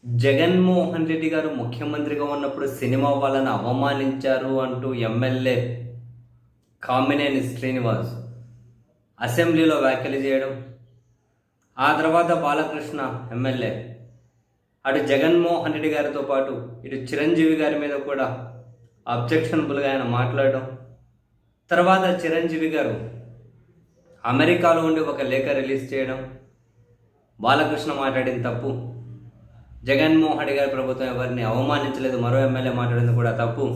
జగన్మోహన్ రెడ్డి గారు ముఖ్యమంత్రిగా ఉన్నప్పుడు సినిమా వాళ్ళని అవమానించారు అంటూ ఎమ్మెల్యే కామినేని శ్రీనివాస్ అసెంబ్లీలో వ్యాఖ్యలు చేయడం, ఆ తర్వాత బాలకృష్ణ ఎమ్మెల్యే అటు జగన్మోహన్ రెడ్డి గారితో పాటు ఇటు చిరంజీవి గారి మీద కూడా అబ్జెక్షనబుల్గా ఆయన మాట్లాడడం, తర్వాత చిరంజీవి గారు అమెరికాలో ఉండి ఒక లేఖ రిలీజ్ చేయడం, బాలకృష్ణ మాట్లాడిన తప్పు, జగన్మోహన్ రెడ్డి గారి ప్రభుత్వం ఎవరిని అవమానించలేదు, మరో ఎమ్మెల్యే మాట్లాడింది కూడా తప్పు,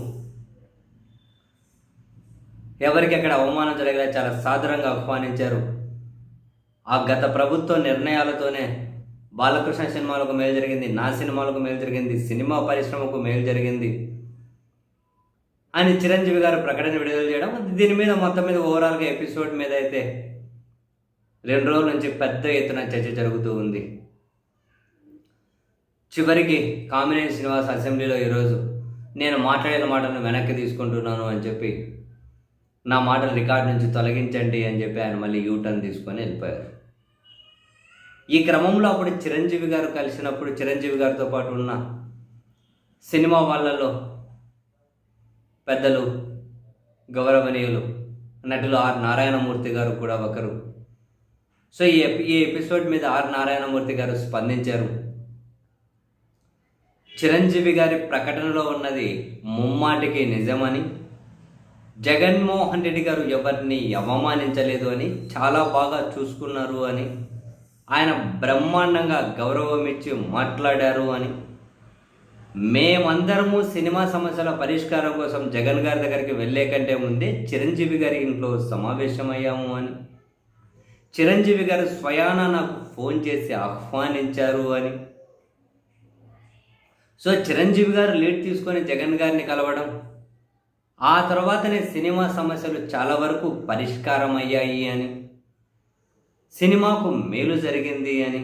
ఎవరికి ఎక్కడ అవమానం జరగలేదు, చాలా సాధారణంగా ఆహ్వానించారు. ఆ గత ప్రభుత్వ నిర్ణయాలతోనే బాలకృష్ణ సినిమాలకు మేలు జరిగింది, నా సినిమాలకు మేలు జరిగింది, సినిమా పరిశ్రమకు మేలు జరిగింది అని చిరంజీవి గారు ప్రకటన విడుదల చేయడం. దీని మీద మొత్తం మీద ఓవరాల్గా ఎపిసోడ్ మీద అయితే 2 రోజుల నుంచి పెద్ద ఎత్తున చర్చ జరుగుతూ ఉంది. చివరికి కామినేని శ్రీనివాస్ అసెంబ్లీలో ఈరోజు నేను మాట్లాడిన మాటలను వెనక్కి తీసుకుంటున్నాను అని చెప్పి, నా మాటలు రికార్డు నుంచి తొలగించండి అని చెప్పి ఆయన మళ్ళీ యూటర్న్ తీసుకొని వెళ్ళిపోయారు. ఈ క్రమంలో అప్పుడు చిరంజీవి గారు కలిసినప్పుడు చిరంజీవి గారితో పాటు ఉన్న సినిమా వాళ్ళలో పెద్దలు, గౌరవనీయులు నటులు ఆర్ నారాయణమూర్తి గారు కూడా ఒకరు. సో ఈ ఎపిసోడ్ మీద ఆర్ నారాయణమూర్తి గారు స్పందించారు. చిరంజీవి గారి ప్రకటనలో ఉన్నది ముమ్మాటికి నిజమని, జగన్మోహన్ రెడ్డి గారు ఎవరిని అవమానించలేదు అని, చాలా బాగా చూసుకున్నారు అని, ఆయన బ్రహ్మాండంగా గౌరవం ఇచ్చి మాట్లాడారు అని, మేమందరము సినిమా సమస్యల పరిష్కారం కోసం జగన్ గారి దగ్గరికి వెళ్ళే కంటే ముందే చిరంజీవి గారి ఇంట్లో సమావేశమయ్యాము అని, చిరంజీవి గారు స్వయాన నాకు ఫోన్ చేసి ఆహ్వానించారు అని. సో చిరంజీవి గారు లీడ్ తీసుకొని జగన్ గారిని కలవడం, ఆ తర్వాతనే సినిమా సమస్యలు చాలా వరకు పరిష్కారం అయ్యాయి అని, సినిమాకు మేలు జరిగింది అని,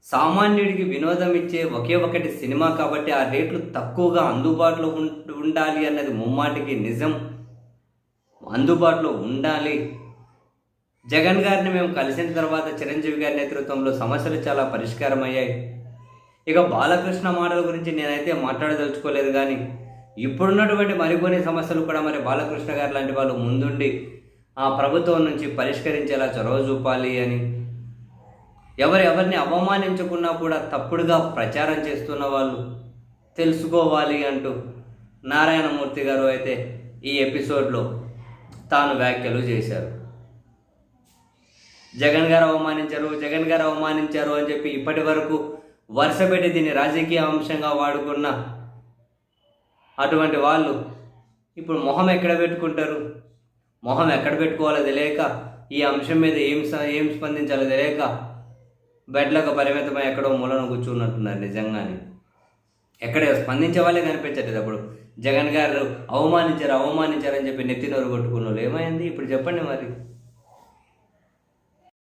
సామాన్యుడికి వినోదం ఇచ్చే ఒకే ఒకటి సినిమా కాబట్టి ఆ రేట్లు తక్కువగా అందుబాటులో ఉండాలి అన్నది ముమ్మాటికి నిజం, అందుబాటులో ఉండాలి. జగన్ గారిని మేము కలిసిన తర్వాత చిరంజీవి గారి నేతృత్వంలో సమస్యలు చాలా పరిష్కారం అయ్యాయి. ఇక బాలకృష్ణ మాటల గురించి నేనైతే మాట్లాడదలుచుకోలేదు, కానీ ఇప్పుడున్నటువంటి మరికొన్ని సమస్యలు కూడా మరి బాలకృష్ణ గారు లాంటి వాళ్ళు ముందుండి ఆ ప్రభుత్వం నుంచి పరిష్కరించేలా చొరవ చూపాలి అని, ఎవరిని అవమానించకున్నా కూడా తప్పుడుగా ప్రచారం చేస్తున్న వాళ్ళు తెలుసుకోవాలి అంటూ నారాయణమూర్తి గారు అయితే ఈ ఎపిసోడ్లో తాను వ్యాఖ్యలు చేశారు. జగన్ గారు అవమానించారు అని చెప్పి ఇప్పటి వరకు వరుసపెట్టి దీన్ని రాజకీయ అంశంగా వాడుకున్న అటువంటి వాళ్ళు ఇప్పుడు మొహం ఎక్కడ పెట్టుకుంటారు, మొహం ఎక్కడ పెట్టుకోవాలో తెలియక, ఈ అంశం మీద ఏం స్పందించాలో తెలియక బెడ్లకు పరిమితమై ఎక్కడో మూలను కూర్చున్నట్టున్నారు. నిజంగానే ఎక్కడ స్పందించే వాళ్ళే కనిపించట్లేదు. అప్పుడు జగన్ గారు అవమానించారు అని చెప్పి నెత్తి నోరు కొట్టుకున్న వాళ్ళు ఏమైంది ఇప్పుడు చెప్పండి మరి.